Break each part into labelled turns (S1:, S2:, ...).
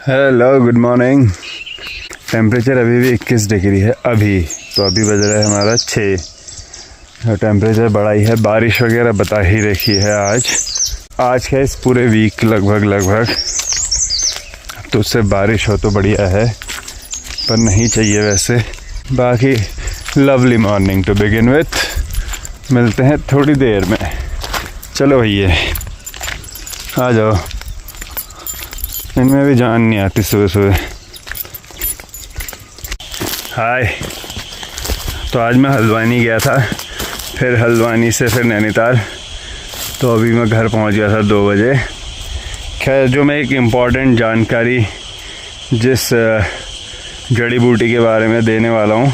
S1: Hello, good morning. Temperature अभी भी 21 degree है अभी, तो अभी बज रहा है हमारा 6। टेम्परेचर बढ़ा ही है, बारिश वगैरह बता ही रखी है आज का इस पूरे वीक लगभग। तो उससे बारिश हो तो बढ़िया है, पर नहीं चाहिए वैसे। बाकी lovely morning to begin with. मिलते हैं थोड़ी देर में। चलो भैया आ जाओ, इनमें भी जान नहीं आती सुबह सुबह। हाय। तो आज मैं हल्द्वानी गया था, फिर हल्द्वानी से फिर नैनीताल। तो अभी मैं घर पहुंच गया था 2 बजे। खैर, जो मैं एक इम्पॉर्टेंट जानकारी जिस जड़ी बूटी के बारे में देने वाला हूँ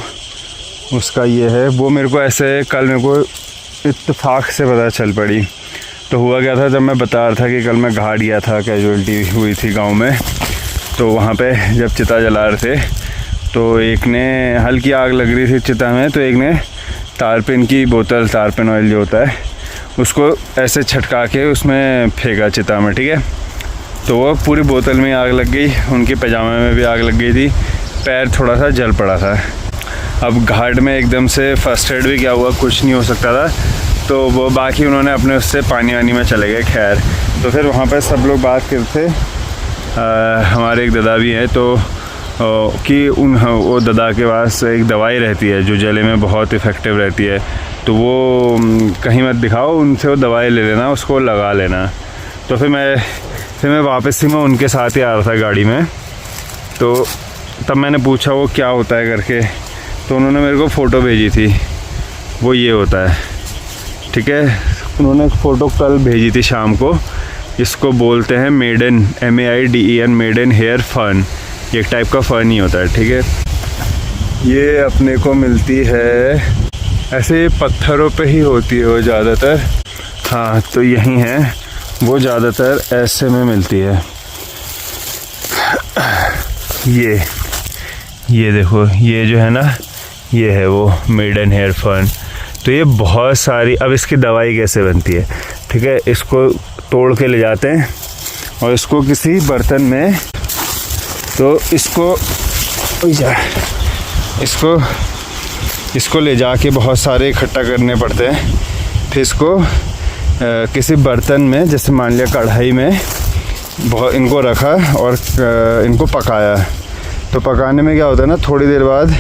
S1: उसका ये है, वो मेरे को ऐसे कल मेरे को इत्तेफाक से पता चल पड़ी। तो हुआ क्या था, जब मैं बता रहा था कि कल मैं घाट गया था, कैजुअल्टी हुई थी गांव में। तो वहाँ पे जब चिता जला रहे थे तो एक ने हल्की आग लग रही थी चिता में, तो एक ने तारपिन की बोतल, तारपिन ऑयल जो होता है, उसको ऐसे छटका के उसमें फेंका चिता में, ठीक है। तो वो पूरी बोतल में आग लग गई, उनके पैजामे में भी आग लग गई थी, पैर थोड़ा सा जल पड़ा था। अब घाट में एकदम से फर्स्ट एड भी क्या हुआ, कुछ नहीं हो सकता था। तो वो बाकी उन्होंने अपने उससे पानी वानी में चले गए। खैर, तो फिर वहाँ पर सब लोग बात करते, हमारे एक दादा भी हैं, तो कि वो दादा के पास एक दवाई रहती है जो जले में बहुत इफ़ेक्टिव रहती है, तो वो कहीं मत दिखाओ, उनसे वो दवाई ले लेना, उसको लगा लेना। तो फिर मैं वापस ही मैं उनके साथ ही आ रहा था गाड़ी में। तो तब मैंने पूछा वो क्या होता है करके, तो उन्होंने मेरे को फ़ोटो भेजी थी। वो ये होता है, ठीक है। उन्होंने फ़ोटो कल भेजी थी शाम को। इसको बोलते हैं maiden, MAIDEN, maiden hair fern. ये एक टाइप का फ़न ही होता है, ठीक है। ये अपने को मिलती है ऐसे पत्थरों पे ही होती है वो ज़्यादातर। हाँ, तो यही है वो, ज़्यादातर ऐसे में मिलती है। ये देखो, ये जो है ना, ये है वो मेडन हेयर फन। तो ये बहुत सारी, अब इसकी दवाई कैसे बनती है, ठीक है। इसको तोड़ के ले जाते हैं और इसको किसी बर्तन में, तो इसको ले जाके बहुत सारे इकट्ठा करने पड़ते हैं। फिर इसको किसी बर्तन में, जैसे मान लिया कढ़ाई में, बहुत इनको रखा और इनको पकाया। तो पकाने में क्या होता है ना, थोड़ी देर बाद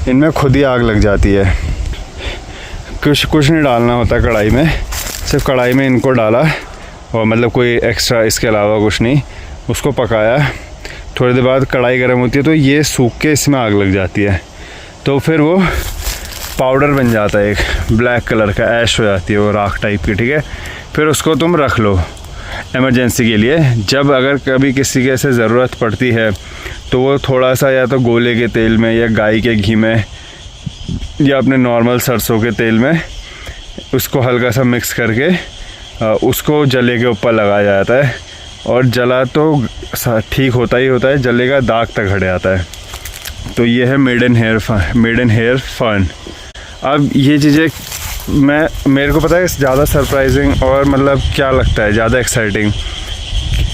S1: इनमें खुद ही आग लग जाती है। कुछ नहीं डालना होता कढ़ाई में, सिर्फ कढ़ाई में इनको डाला और मतलब कोई एक्स्ट्रा इसके अलावा कुछ नहीं। उसको पकाया, थोड़ी देर बाद कढ़ाई गर्म होती है तो ये सूख के इसमें आग लग जाती है। तो फिर वो पाउडर बन जाता है, एक ब्लैक कलर का ऐश हो जाती है वो, राख टाइप की, ठीक है। फिर उसको तुम रख लो इमरजेंसी के लिए। जब अगर कभी किसी के ऐसे ज़रूरत पड़ती है तो वो थोड़ा सा या तो गोले के तेल में या गाय के घी में या अपने नॉर्मल सरसों के तेल में उसको हल्का सा मिक्स करके उसको जले के ऊपर लगाया जाता है। और जला तो ठीक होता ही होता है, जलेगा दाग तक हट जाता है। तो ये है मेडन हेयर फन। अब ये चीज़ें मेरे को पता है ज़्यादा सरप्राइजिंग और मतलब क्या लगता है ज़्यादा एक्साइटिंग,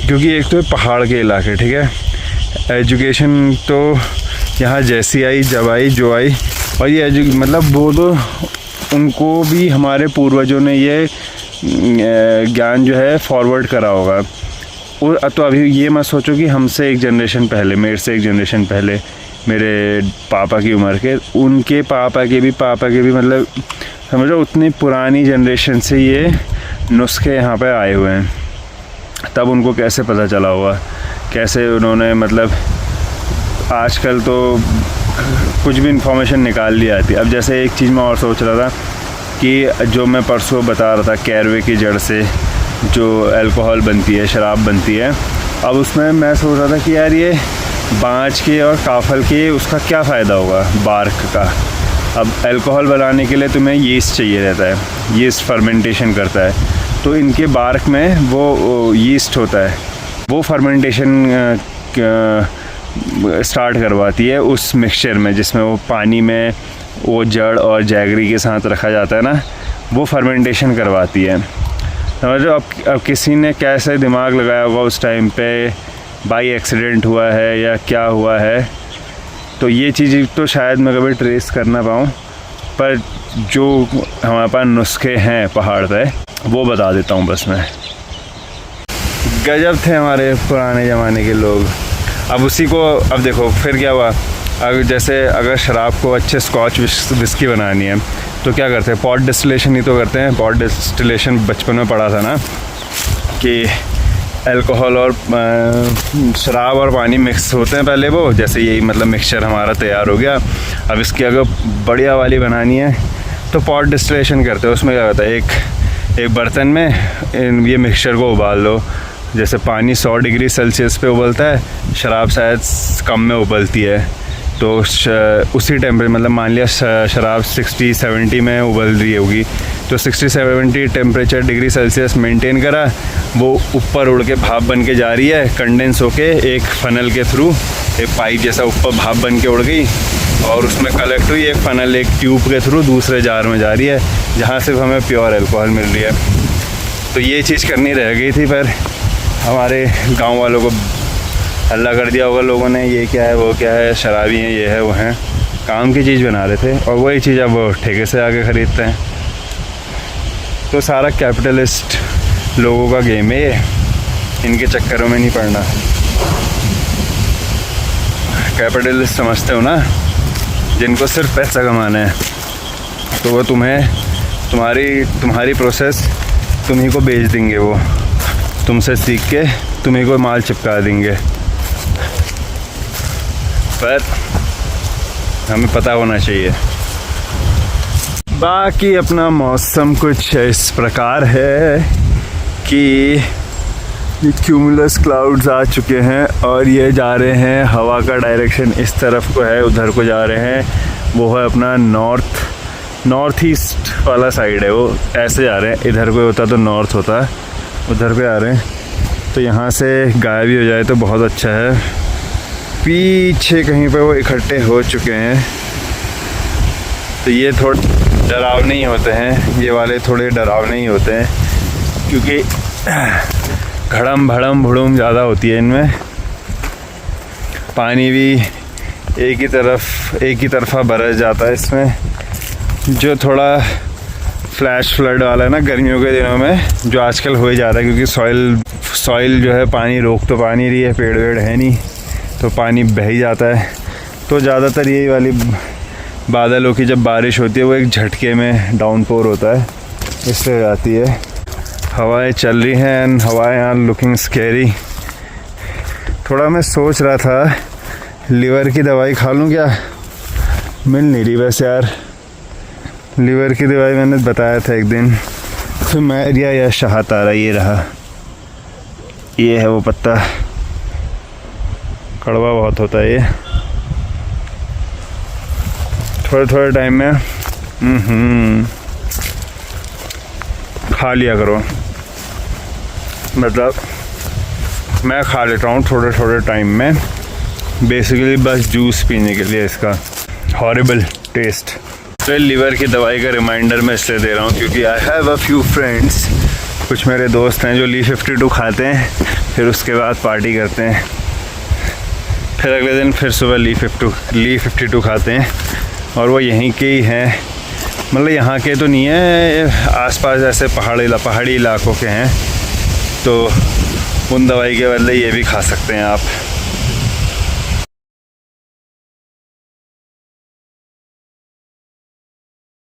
S1: क्योंकि एक तो पहाड़ के इलाके, ठीक है। एजुकेशन तो यहाँ जैसी आई, जब आई, जो आई, और ये मतलब वो तो उनको भी हमारे पूर्वजों ने ये ज्ञान जो है फॉरवर्ड करा होगा। और तो अभी ये मत सोचो कि हमसे एक जनरेशन पहले, मेरे से एक जनरेशन पहले, मेरे पापा की उम्र के, उनके पापा के भी मतलब समझो उतनी पुरानी जनरेशन से ये नुस्खे यहाँ पे आए हुए हैं। तब उनको कैसे पता चला होगा, कैसे उन्होंने, मतलब आजकल तो कुछ भी इंफॉर्मेशन निकाल ली जाती है। अब जैसे एक चीज़ मैं और सोच रहा था कि जो मैं परसों बता रहा था, कैरवे की जड़ से जो अल्कोहल बनती है, शराब बनती है। अब उसमें मैं सोच रहा था कि यार ये बाँच के और काफल के उसका क्या फ़ायदा होगा, बार्क का। अब अल्कोहल बनाने के लिए तुम्हें यीस्ट चाहिए रहता है, यीस्ट फर्मेंटेशन करता है। तो इनके बार्क में वो यीस्ट होता है, वो फर्मेंटेशन स्टार्ट करवाती है उस मिक्सचर में, जिसमें वो पानी में वो जड़ और जैगरी के साथ रखा जाता है ना, वो फर्मेंटेशन करवाती है। समझो अब किसी ने कैसे दिमाग लगाया होगा उस टाइम पे बाई एक्सीडेंट हुआ है या क्या हुआ है, तो ये चीज़ तो शायद मैं कभी ट्रेस कर ना पाऊँ, पर जो हमारे पास नुस्खे हैं पहाड़ पे वो बता देता हूँ बस मैं। गजब थे हमारे पुराने ज़माने के लोग। अब उसी को, अब देखो फिर क्या हुआ, अगर शराब को अच्छे स्कॉच विस्की बनानी है तो क्या करते हैं, पॉट डिस्टिलेशन ही तो करते हैं। पॉट डिस्टिलेशन बचपन में पढ़ा था ना कि अल्कोहल और शराब और पानी मिक्स होते हैं पहले, वो जैसे यही मतलब मिक्सचर हमारा तैयार हो गया। अब इसकी अगर बढ़िया वाली बनानी है तो पॉट डिस्टिलेशन करते हैं। उसमें क्या होता है, एक बर्तन में ये मिक्सचर को उबाल लो। जैसे पानी 100 डिग्री सेल्सियस पे उबलता है, शराब शायद कम में उबलती है, तो उसी टेम्परेचर मतलब मान लिया शराब 60-70 में उबल रही होगी, तो 60-70 टेम्परेचर डिग्री सेल्सियस मेंटेन करा, वो ऊपर उड़ के भाप बन के जा रही है, कंडेंस होके एक फनल के थ्रू, एक पाइप जैसा ऊपर भाप बन के उड़ गई और उसमें कलेक्ट हुई, एक फनल एक ट्यूब के थ्रू दूसरे जार में जा रही है जहाँ सिर्फ हमें प्योर अल्कोहल मिल रही है। तो ये चीज़ करनी रह गई थी, पर हमारे गाँव वालों को हल्ला कर दिया होगा लोगों ने, ये क्या है वो क्या है, शराबी हैं, ये है वो हैं, काम की चीज़ बना रहे थे और वही चीज़ अब वो ठेके से आके ख़रीदते हैं। तो सारा कैपिटलिस्ट लोगों का गेम है ये, इनके चक्करों में नहीं पड़ना। कैपिटलिस्ट समझते हो ना, जिनको सिर्फ पैसा कमाना है, तो वो तुम्हारी प्रोसेस तुम्ही को बेच देंगे, वो तुमसे सीख के तुम्ही को माल चिपका देंगे। पर हमें पता होना चाहिए। बाकी अपना मौसम कुछ इस प्रकार है कि क्यूमुलस क्लाउड्स आ चुके हैं और ये जा रहे हैं, हवा का डायरेक्शन इस तरफ को है, उधर को जा रहे हैं। वो है अपना नॉर्थ ईस्ट वाला साइड है, वो ऐसे जा रहे हैं। इधर कोई होता तो नॉर्थ होता, उधर पे आ रहे हैं। तो यहाँ से गायब भी हो जाए तो बहुत अच्छा है। पीछे कहीं पे वो इकट्ठे हो चुके हैं, तो ये थोड़े डरावने ही होते हैं, ये वाले थोड़े डरावने ही होते हैं, क्योंकि घड़म भड़म भुड़ुम ज़्यादा होती है इनमें। पानी भी एक ही तरफा बरस जाता है इसमें, जो थोड़ा फ्लैश फ्लड वाला है ना गर्मियों के दिनों में, जो आजकल हो ही जाता है, क्योंकि सॉइल जो है पानी रोक तो पा नहीं रही है, पेड़ वेड़ है नहीं, तो पानी बह ही जाता है। तो ज़्यादातर यही वाली बादलों की जब बारिश होती है वो एक झटके में डाउनपोर होता है, इससे आती है। हवाएं चल रही हैं एंड हवाएं आर लुकिंग स्कैरी। थोड़ा मैं सोच रहा था लीवर की दवाई खा लूँ क्या, मिल नहीं रही वैसे यार। लीवर की दवाई मैंने बताया था एक दिन, फिमेरिया या शाहतारा, ये रहा, ये है वो पत्ता, कड़वा बहुत होता है ये। थोड़े टाइम में खा लिया करो, मतलब मैं खा लेता हूँ थोड़े टाइम में, बेसिकली बस जूस पीने के लिए। इसका हॉरिबल टेस्ट। तो लीवर की दवाई का रिमाइंडर मैं इसलिए दे रहा हूँ क्योंकि I have a few friends, कुछ मेरे दोस्त हैं जो Li-52 खाते हैं, फिर उसके बाद पार्टी करते हैं, फिर अगले दिन फिर सुबह Li-52 खाते हैं, और वो यहीं के ही हैं, मतलब यहाँ के तो नहीं है, आसपास ऐसे पहाड़ी इलाकों के हैं। तो उन दवाई के बदले ये भी खा सकते हैं आप।